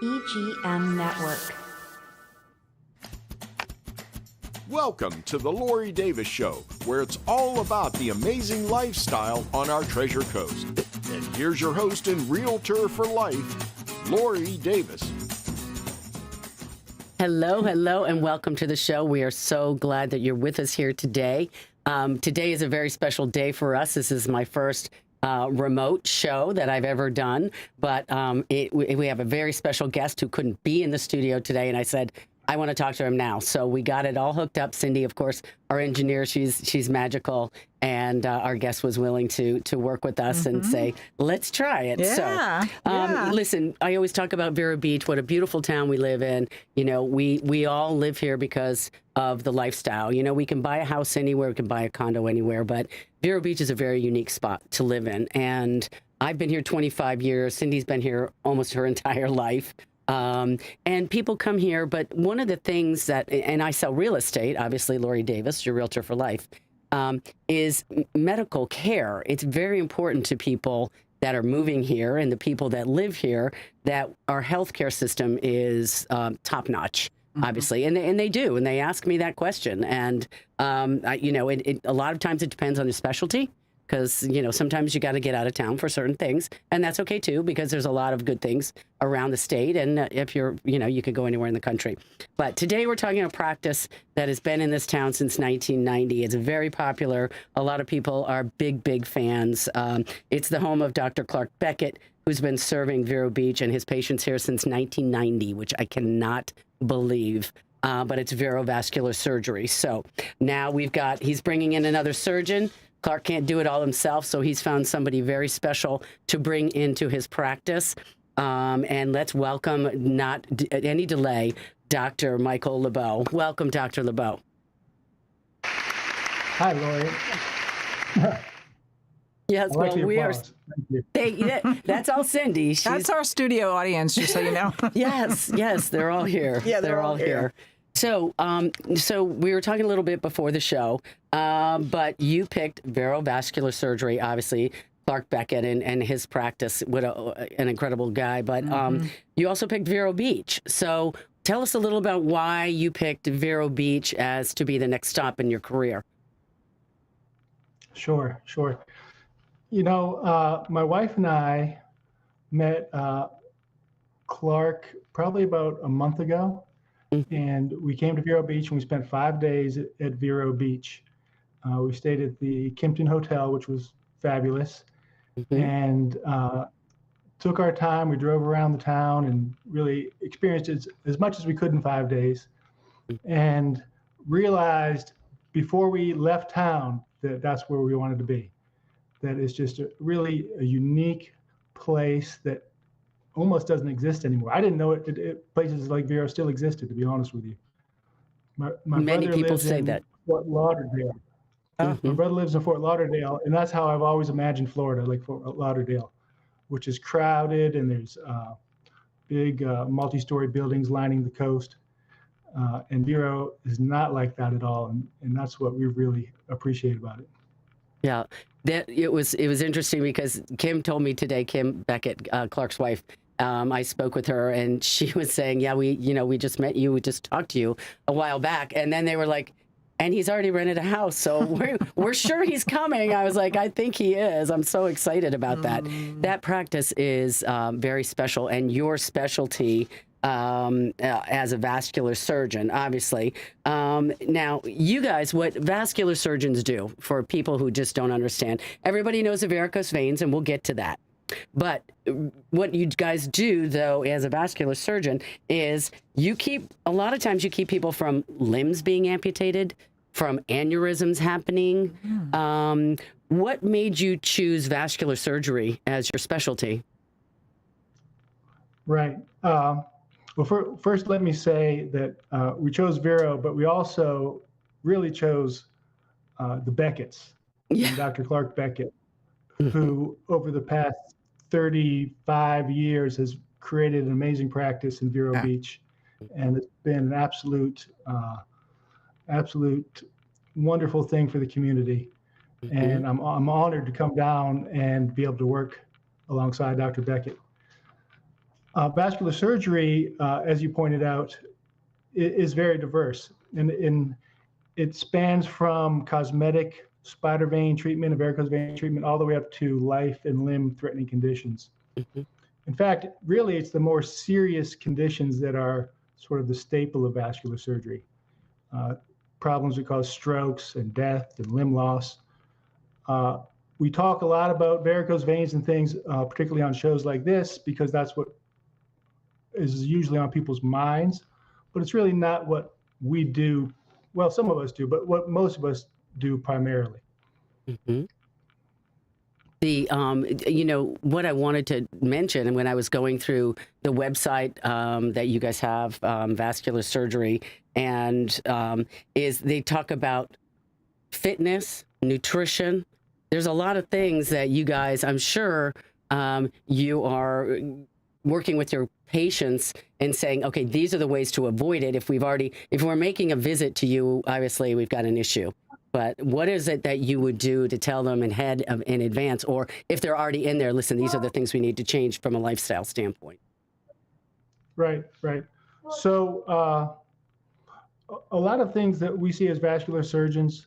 EGM Network. Welcome to the Lori Davis Show, where it's all about the amazing lifestyle on our Treasure Coast. And here's your host and realtor for life, Lori Davis. Hello, and welcome to the show. We are so glad that you're with us here today. Today is a very special day for us. This is my first remote show that I've ever done, but we have a very special guest who couldn't be in the studio today, and I said, I want to talk to him now. So we got it all hooked up. Cindy, of course, our engineer, she's magical, and our guest was willing to work with us and say, let's try it. Yeah, so, listen, I always talk about Vero Beach, what a beautiful town we live in. You know, we all live here because of the lifestyle. You know, we can buy a house anywhere, we can buy a condo anywhere, but Vero Beach is a very unique spot to live in. And I've been here 25 years. Cindy's been here almost her entire life. And people come here, but one of the things that, and I sell real estate, obviously, Lori Davis, your realtor for life, is medical care. It's very important to people that are moving here and the people that live here that our healthcare system is top notch. Obviously, and they do, and they ask me that question, and you know, a lot of times it depends on the specialty, because you know sometimes you got to get out of town for certain things, and that's okay too, because there's a lot of good things around the state, and if you're, you know, you could go anywhere in the country. But today we're talking about a practice that has been in this town since 1990. It's very popular. A lot of people are big fans. It's the home of Dr. Clarke Beckett, who's been serving Vero Beach and his patients here since 1990, which I cannot believe, but it's Vero Vascular Surgery. So now he's bringing in another surgeon. Clarke can't do it all himself, so he's found somebody very special to bring into his practice. And let's welcome, not any delay, Dr. Michael Lebow. Welcome, Dr. Lebow. Hi, Lori. Yes, well, we are. Thank you. That's all Cindy. That's our studio audience, just so you know. Yes, they're all here. Yeah, they're all here. So, so we were talking a little bit before the show, but you picked Vero Vascular Surgery, obviously, Clarke Beckett and his practice. What an incredible guy. But you also picked Vero Beach. So tell us a little about why you picked Vero Beach as to be the next stop in your career. Sure. You know, my wife and I met Clarke probably about a month ago, and we came to Vero Beach and we spent 5 days at Vero Beach. We stayed at the Kimpton Hotel, which was fabulous, and took our time. We drove around the town and really experienced it as much as we could in 5 days, and realized before we left town that that's where we wanted to be. That is just really a unique place that almost doesn't exist anymore. I didn't know places like Vero still existed, to be honest with you. My Many brother people lives say in that. Fort Lauderdale. My brother lives in Fort Lauderdale, and that's how I've always imagined Florida, like Fort Lauderdale, which is crowded, and there's big multi-story buildings lining the coast. And Vero is not like that at all, and that's what we really appreciate about it. Yeah, it was interesting because Kim told me today, Kim Beckett, Clarke's wife, I spoke with her and she was saying, yeah, we just met you, we just talked to you a while back. And then they were like, and he's already rented a house, so we're sure he's coming. I was like, I think he is. I'm so excited about that. That practice is very special, and your specialty as a vascular surgeon, obviously. Now, you guys, what vascular surgeons do, for people who just don't understand, everybody knows the varicose veins, and we'll get to that. But what you guys do, though, as a vascular surgeon, is a lot of times you keep people from limbs being amputated, from aneurysms happening. What made you choose vascular surgery as your specialty? Right. Well, first, let me say that we chose Vero, but we also really chose the Becketts, and Dr. Clarke Beckett, who over the past 35 years has created an amazing practice in Vero Beach, and it's been an absolute wonderful thing for the community. And I'm honored to come down and be able to work alongside Dr. Beckett. Vascular surgery, as you pointed out, is very diverse, and it spans from cosmetic spider vein treatment and varicose vein treatment all the way up to life and limb-threatening conditions. Mhm. In fact, really, it's the more serious conditions that are sort of the staple of vascular surgery. Uh, Problems that cause strokes and death and limb loss. Uh, we talk a lot about varicose veins and things, particularly on shows like this, because that's what is usually on people's minds, but it's really not what we do. Well, some of us do, but what most of us do primarily. Mhm. The what I wanted to mention, and when I was going through the website that you guys have, vascular surgery, and is they talk about fitness, nutrition. There's a lot of things that you guys, I'm sure, you are working with your patients and saying, okay, these are the ways to avoid it. If we're making a visit to you, obviously we've got an issue. But what is it that you would do to tell them in advance, or if they're already in there, listen, these are the things we need to change from a lifestyle standpoint? Right, right. So a lot of things that we see as vascular surgeons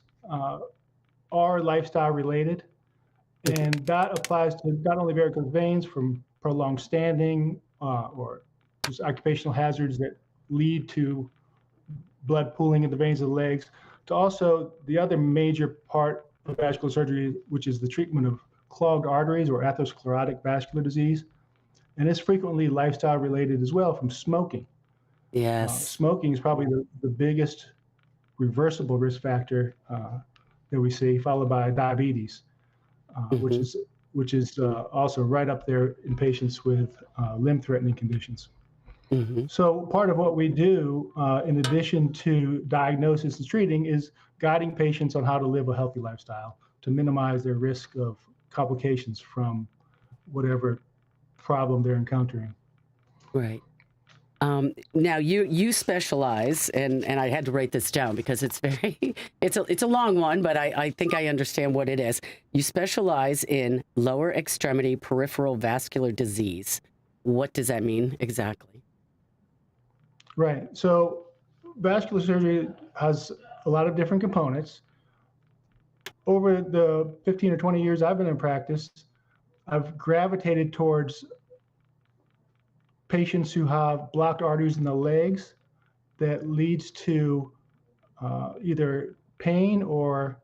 are lifestyle related, and that applies to not only varicose veins from prolonged standing or just occupational hazards that lead to blood pooling in the veins of the legs, to also the other major part of vascular surgery, which is the treatment of clogged arteries or atherosclerotic vascular disease. And it's frequently lifestyle related as well, from smoking. Yes. Smoking is probably the biggest reversible risk factor that we see, followed by diabetes, which is also right up there in patients with limb-threatening conditions. Mm-hmm. So part of what we do, in addition to diagnosis and treating, is guiding patients on how to live a healthy lifestyle to minimize their risk of complications from whatever problem they're encountering. Right. Now you specialize, and I had to write this down because it's it's a long one, but I think I understand what it is. You specialize in lower extremity peripheral vascular disease. What does that mean exactly? Right. So vascular surgery has a lot of different components. Over the 15 or 20 years I've been in practice, I've gravitated towards patients who have blocked arteries in the legs that leads to either pain or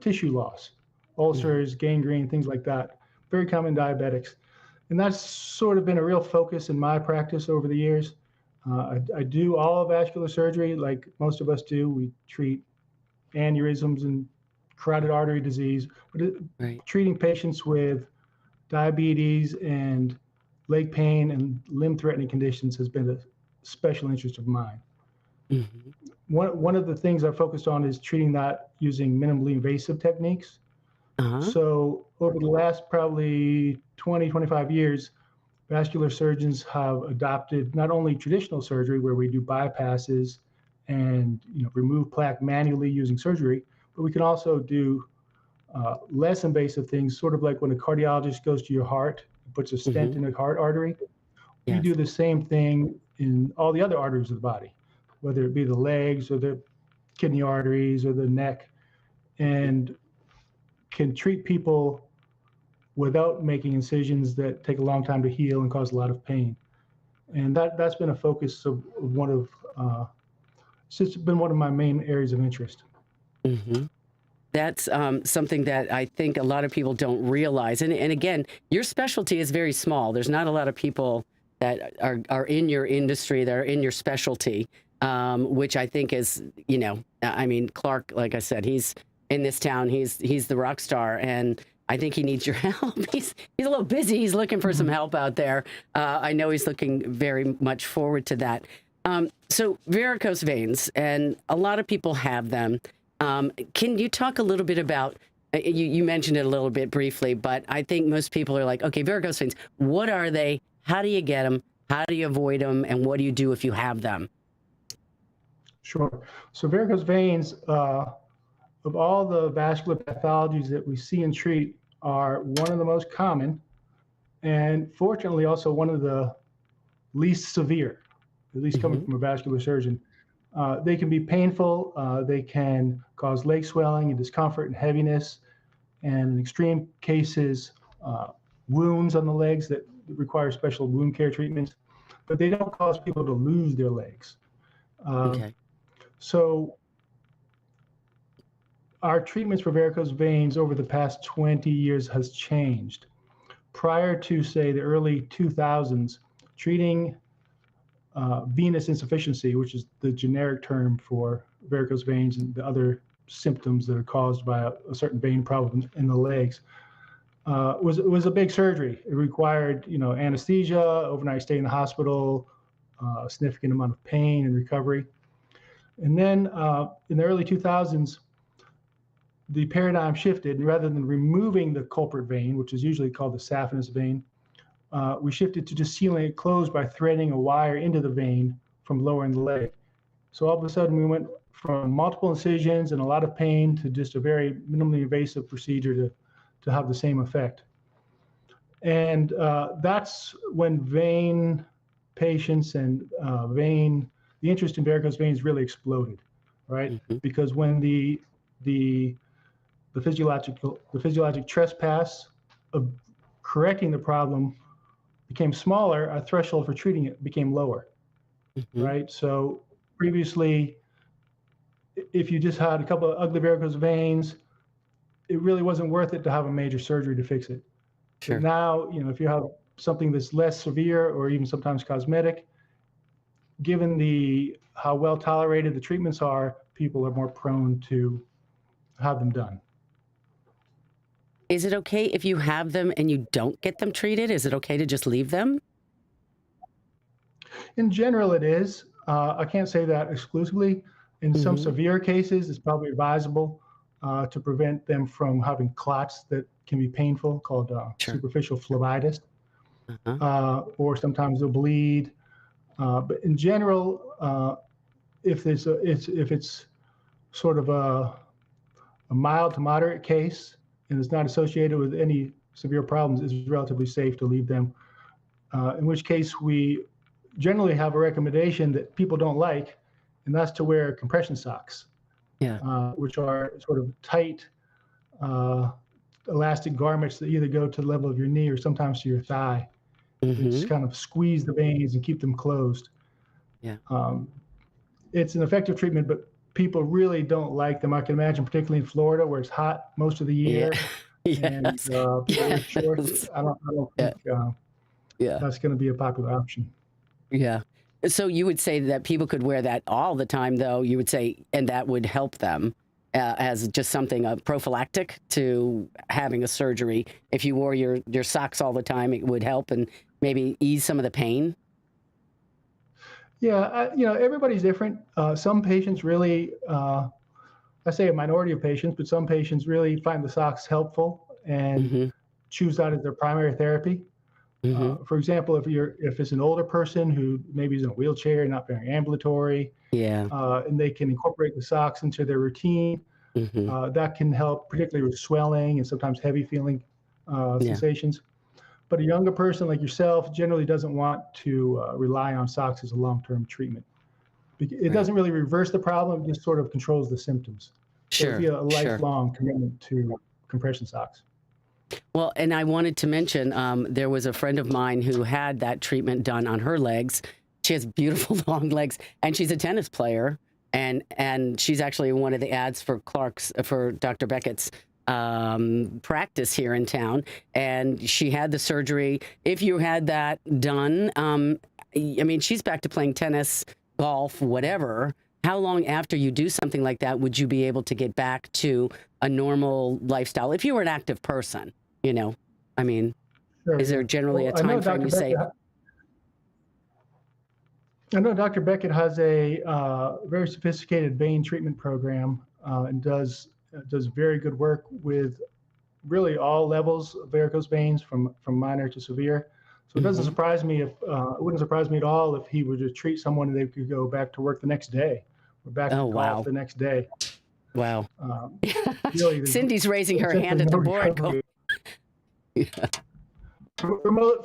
tissue loss, ulcers, gangrene, things like that. Very common in diabetics. And that's sort of been a real focus in my practice over the years. I do all of vascular surgery like most of us do. We treat aneurysms and carotid artery disease, but treating patients with diabetes and leg pain and limb-threatening conditions has been a special interest of mine. Mm-hmm. One of the things I focused on is treating that using minimally invasive techniques. So over the last probably 20, 25 years, vascular surgeons have adopted not only traditional surgery where we do bypasses and remove plaque manually using surgery, but we can also do less invasive things, sort of like when a cardiologist goes to your heart and puts a stent in a heart artery. Yes. We do the same thing in all the other arteries of the body, whether it be the legs or the kidney arteries or the neck, and can treat people without making incisions that take a long time to heal and cause a lot of pain. And that's been a focus of one of, it's been one of my main areas of interest. Mm-hmm. That's something that I think a lot of people don't realize. And again, your specialty is very small. There's not a lot of people that are in your industry, that are in your specialty, which I think is, I mean, Clarke, like I said, he's in this town. He's the rock star, and I think he needs your help. He's a little busy. He's looking for some help out there. I know he's looking very much forward to that. So varicose veins, and a lot of people have them. Can you talk a little bit about, you mentioned it a little bit briefly, but I think most people are like, okay, varicose veins, what are they? How do you get them? How do you avoid them? And what do you do if you have them? Sure. So varicose veins, of all the vascular pathologies that we see and treat, are one of the most common, and fortunately also one of the least severe, at least coming from a vascular surgeon. They can be painful. They can cause leg swelling and discomfort and heaviness, and in extreme cases, wounds on the legs that require special wound care treatments. But they don't cause people to lose their legs. Okay. So our treatments for varicose veins over the past 20 years has changed. Prior to, say, the early 2000s, treating venous insufficiency, which is the generic term for varicose veins and the other symptoms that are caused by a certain vein problem in the legs, was a big surgery. It required, anesthesia, overnight stay in the hospital, a significant amount of pain and recovery. And then in the early 2000s, the paradigm shifted, and rather than removing the culprit vein, which is usually called the saphenous vein, we shifted to just sealing it closed by threading a wire into the vein from lower in the leg. So all of a sudden, we went from multiple incisions and a lot of pain to just a very minimally invasive procedure to have the same effect. And that's when vein patients and the interest in varicose veins really exploded, right? Because when the physiologic trespass of correcting the problem became smaller, our threshold for treating it became lower, right? So previously, if you just had a couple of ugly varicose veins, it really wasn't worth it to have a major surgery to fix it. Sure. But now, if you have something that's less severe or even sometimes cosmetic, given how well tolerated the treatments are, people are more prone to have them done. Is it okay if you have them and you don't get them treated? Is it okay to just leave them? In general, it is. I can't say that exclusively. In some severe cases, it's probably advisable to prevent them from having clots that can be painful, called superficial phlebitis, or sometimes they'll bleed. But in general, if it's sort of a mild to moderate case and it's not associated with any severe problems, it's relatively safe to leave them. In which case, we generally have a recommendation that people don't like, and that's to wear compression socks, which are sort of tight, elastic garments that either go to the level of your knee or sometimes to your thigh. They just kind of squeeze the veins and keep them closed. It's an effective treatment, but people really don't like them. I can imagine, particularly in Florida, where it's hot most of the year. And people wear shorts. I don't think that's going to be a popular option. Yeah. So you would say that people could wear that all the time, though, you would say, and that would help them as just something prophylactic to having a surgery. If you wore your socks all the time, it would help and maybe ease some of the pain. Yeah, everybody's different. Some patients really, I say a minority of patients, but some patients really find the socks helpful and choose that as their primary therapy. For example, if it's an older person who maybe is in a wheelchair, not very ambulatory, and they can incorporate the socks into their routine, that can help, particularly with swelling and sometimes heavy feeling sensations. But a younger person like yourself generally doesn't want to rely on socks as a long-term treatment. It doesn't really reverse the problem; it just sort of controls the symptoms. So it'd be a lifelong commitment to compression socks. Well, and I wanted to mention, there was a friend of mine who had that treatment done on her legs. She has beautiful long legs, and she's a tennis player, and she's actually one of the ads for for Dr. Beckett's practice here in town. And she had the surgery. If you had that done, I mean, she's back to playing tennis, golf, whatever. How long after you do something like that would you be able to get back to a normal lifestyle if you were an active person? I mean, is there generally a time frame you say? I know Dr. Beckett has a very sophisticated vein treatment program and does very good work with really all levels of varicose veins, from minor to severe. So it doesn't surprise me it wouldn't surprise me at all if he would just treat someone and they could go back to work the next day or back to golf the next day. Wow. Really, Cindy's raising her hand at the board.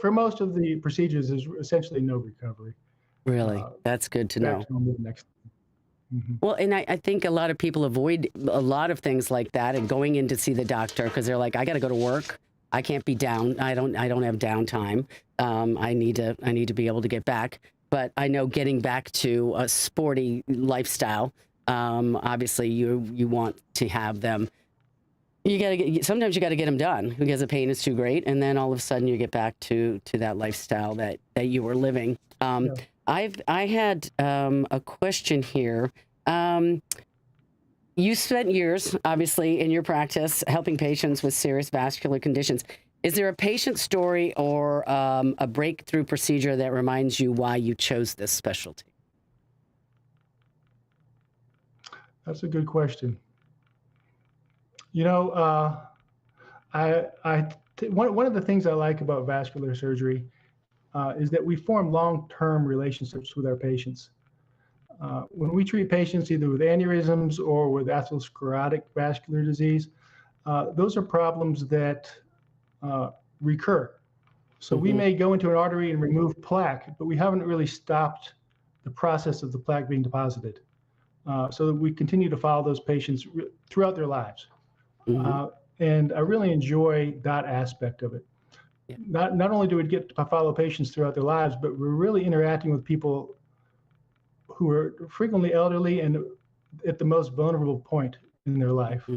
for most of the procedures, there's essentially no recovery. Really? That's good to know. Back to the next. Mhm. Well, and I think a lot of people avoid a lot of things like that and going in to see the doctor because they're like, I got to go to work. I can't be down. I don't have downtime. I need to be able to get back. But I know getting back to a sporty lifestyle, obviously you want to have them. Sometimes you got to get them done because the pain is too great, and then all of a sudden you get back to that lifestyle that you were living. Yeah. I had a question here. You spent years, obviously, in your practice helping patients with serious vascular conditions. Is there a patient story or a breakthrough procedure that reminds you why you chose this specialty? That's a good question. You know, one of the things I like about vascular surgery is that we form long-term relationships with our patients. When we treat patients either with aneurysms or with atherosclerotic vascular disease, those are problems that recur. So we may go into an artery and remove plaque, but we haven't really stopped the process of the plaque being deposited. So that we continue to follow those patients throughout their lives. And I really enjoy that aspect of it. Yeah. Not only do we get to follow patients throughout their lives, but we're really interacting with people who are frequently elderly and at the most vulnerable point in their life.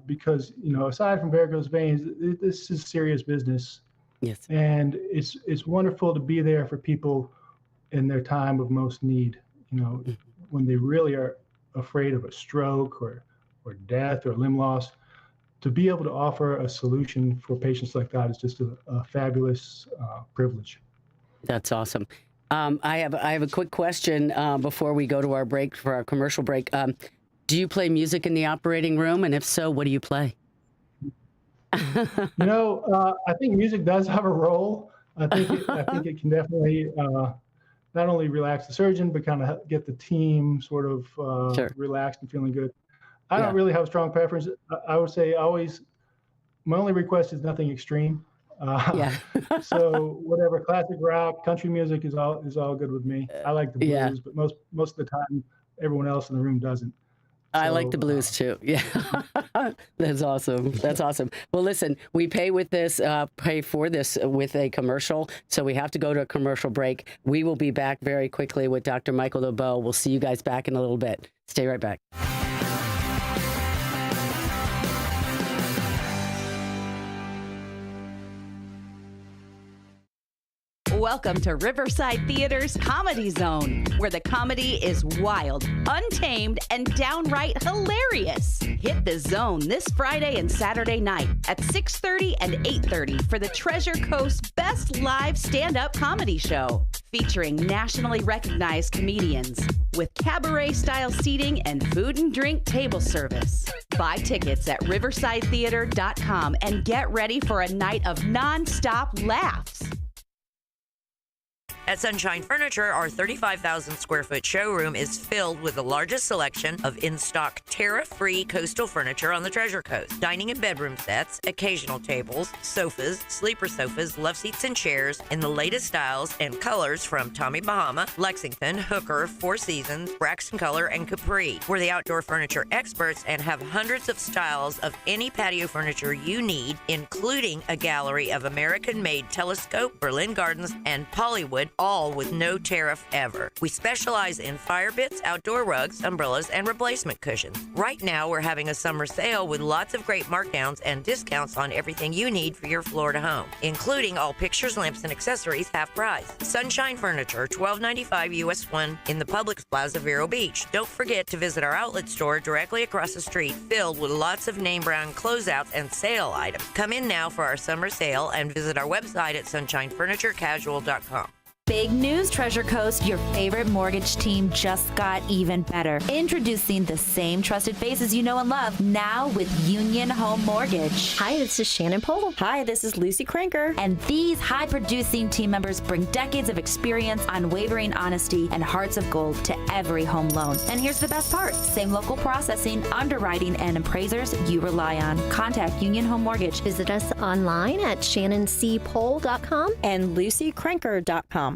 Because, aside from varicose veins, this is serious business. Yes. And it's wonderful to be there for people in their time of most need, when they really are afraid of a stroke or death or limb loss. To be able to offer a solution for patients like that is just a fabulous privilege. That's awesome. I have a quick question before we go to our break, for our commercial break. Do you play music in the operating room? And if so, what do you play? I think music does have a role. I think it can definitely not only relax the surgeon, but kind of get the team sort of Sure. relaxed and feeling good. I don't really have a strong preference. I would say always, my only request is nothing extreme. Yeah. So whatever, classic rock, country music is all good with me. I like the blues, Yeah. but most of the time, everyone else in the room doesn't. I So, like the blues too. Yeah. That's awesome. That's awesome. Well, listen, we pay for this with a commercial. So we have to go to a commercial break. We will be back very quickly with Dr. Michael Lebow. We'll see you guys back in a little bit. Stay right back. Welcome to Riverside Theater's Comedy Zone, where the comedy is wild, untamed, and downright hilarious. Hit the zone this Friday and Saturday night at 6:30 and 8:30 for the Treasure Coast's best live stand-up comedy show, featuring nationally recognized comedians with cabaret-style seating and food and drink table service. Buy tickets at riversidetheater.com and get ready for a night of non-stop laughs. At Sunshine Furniture, our 35,000 square foot showroom is filled with the largest selection of in-stock tariff-free coastal furniture on the Treasure Coast. Dining and bedroom sets, occasional tables, sofas, sleeper sofas, love seats and chairs in the latest styles and colors from Tommy Bahama, Lexington, Hooker, Four Seasons, Braxton Color, and Capri. We're the outdoor furniture experts and have hundreds of styles of any patio furniture you need, including a gallery of American-made Telescope, Berlin Gardens, and Pollywood, all with no tariff ever. We specialize in fire pits, outdoor rugs, umbrellas, and replacement cushions. Right now, we're having a summer sale with lots of great markdowns and discounts on everything you need for your Florida home, including all pictures, lamps, and accessories half price. Sunshine Furniture, 1295 US 1 in the Publix Plaza, Vero Beach. Don't forget to visit our outlet store directly across the street, filled with lots of name brand closeouts and sale items. Come in now for our summer sale and visit our website at sunshinefurniturecasual.com. Big news, Treasure Coast. Your favorite mortgage team just got even better. Introducing the same trusted faces you know and love, now with Union Home Mortgage. Hi, this is Shannon Pohl. Hi, this is Lucy Cranker. And these high-producing team members bring decades of experience, unwavering honesty, and hearts of gold to every home loan. And here's the best part. Same local processing, underwriting, and appraisers you rely on. Contact Union Home Mortgage. Visit us online at shannoncpohl.com and lucycranker.com.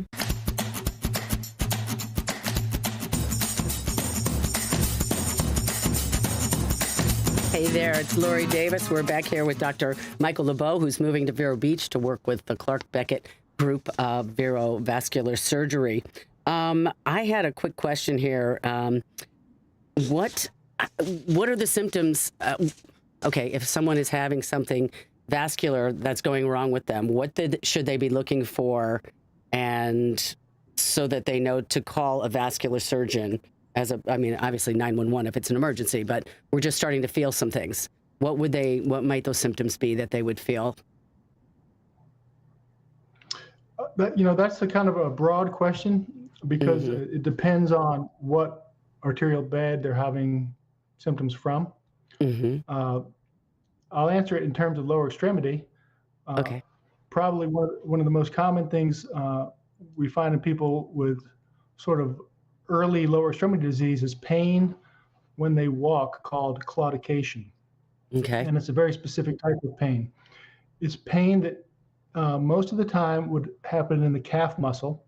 Hey there, it's Lori Davis. We're back here with Dr. Michael Lebow, who's moving to Vero Beach to work with the Clarke Beckett group of Vero Vascular Surgery. I had a quick question here. What are the symptoms? Okay, if someone is having something vascular that's going wrong with them, what should they be looking for, and so that they know to call a vascular surgeon? Obviously 911 if it's an emergency, but we're just starting to feel some things. What might those symptoms be that they would feel? That's a kind of a broad question because it depends on what arterial bed they're having symptoms from. I'll answer it in terms of lower extremity. Okay. Probably one of the most common things we find in people with sort of early lower extremity disease is pain when they walk, called claudication. Okay. And it's a very specific type of pain. It's pain that most of the time would happen in the calf muscle.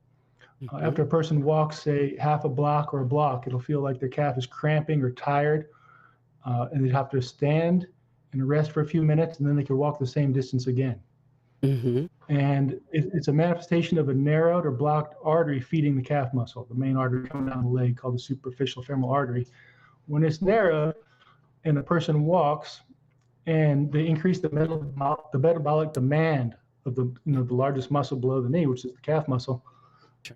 After a person walks, say, half a block or a block, it'll feel like their calf is cramping or tired, and they'd have to stand and rest for a few minutes, and then they could walk the same distance again. And it's a manifestation of a narrowed or blocked artery feeding the calf muscle, the main artery coming down the leg called the superficial femoral artery. When it's narrowed and a person walks and they increase the metabolic demand of the largest muscle below the knee, which is the calf muscle,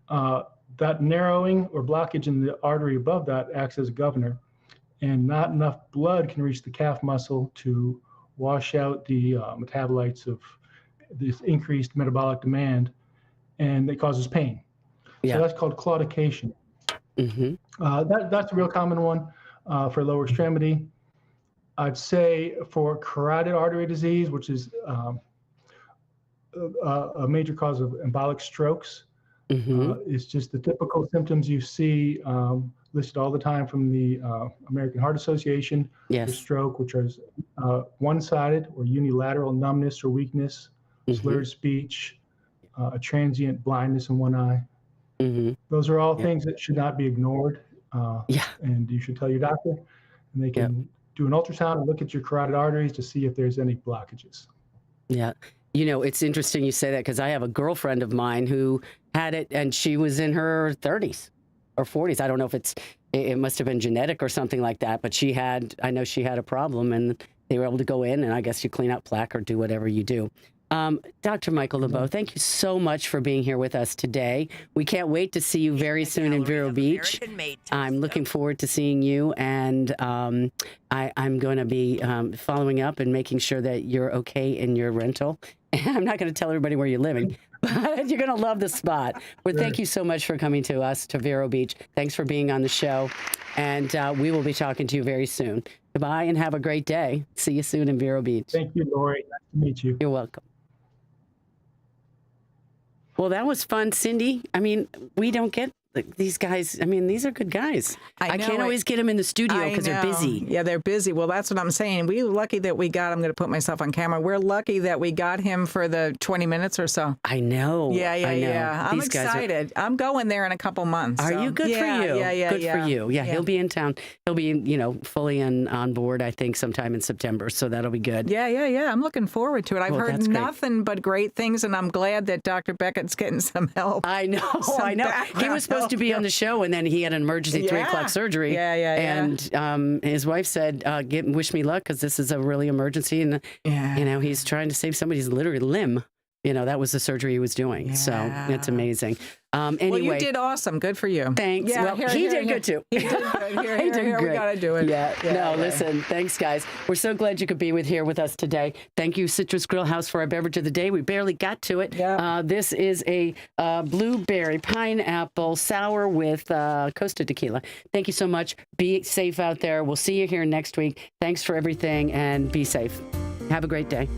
that narrowing or blockage in the artery above that acts as a governor, and not enough blood can reach the calf muscle to wash out the metabolites of this increased metabolic demand, and it causes pain. So that's called claudication. That's a real common one for lower extremity. I'd say for carotid artery disease, which is a major cause of embolic strokes, it's just the typical symptoms you see listed all the time from the American Heart Association for stroke, which is one-sided or unilateral numbness or weakness, slurred speech, a transient blindness in one eye. Those are all things that should not be ignored. And you should tell your doctor, and they can do an ultrasound and look at your carotid arteries to see if there's any blockages. It's interesting you say that, because I have a girlfriend of mine who had it, and she was in her 30s or 40s. I don't know if it must have been genetic or something like that, but I know she had a problem, and they were able to go in, and I guess you clean out plaque or do whatever you do. Dr. Michael Lebow, thank you so much for being here with us today. We can't wait to see you very soon in Vero Beach. I'm looking forward to seeing you, and I'm going to be following up and making sure that you're okay in your rental. I'm not going to tell everybody where you're living, but you're going to love the spot. Well, thank you so much for coming to us, to Vero Beach. Thanks for being on the show, and we will be talking to you very soon. Goodbye, and have a great day. See you soon in Vero Beach. Thank you, Lori. Nice to meet you. You're welcome. Well, that was fun, Cindy. We don't get these guys. These are good guys. I can't always get them in the studio because they're busy. Yeah, they're busy. Well, that's what I'm saying. We're lucky that I'm going to put myself on camera. We're lucky that we got him for the 20 minutes or so. I know. Yeah. I'm excited. I'm going there in a couple months. Are you? Good for you. Yeah. Good for you. Yeah, he'll be in town. He'll be, fully on board, I think, sometime in September. So that'll be good. Yeah. I'm looking forward to it. I've heard nothing but great things, and I'm glad that Dr. Beckett's getting some help. I know. He was supposed to be on the show, and then he had an emergency 3 o'clock surgery. And his wife said, wish me luck, because this is a really emergency, and he's trying to save somebody's literally limb. that was the surgery he was doing. So that's amazing. Anyway, well, you did awesome. Good for you. Thanks. Yeah, well, he did good too. He did good. Here, He did here, we great. got to do it. Listen, thanks, guys. We're so glad you could be here with us today. Thank you, Citrus Grill House, for our beverage of the day. We barely got to it. Yeah. This is a blueberry pineapple sour with Costa Tequila. Thank you so much. Be safe out there. We'll see you here next week. Thanks for everything, and be safe. Have a great day.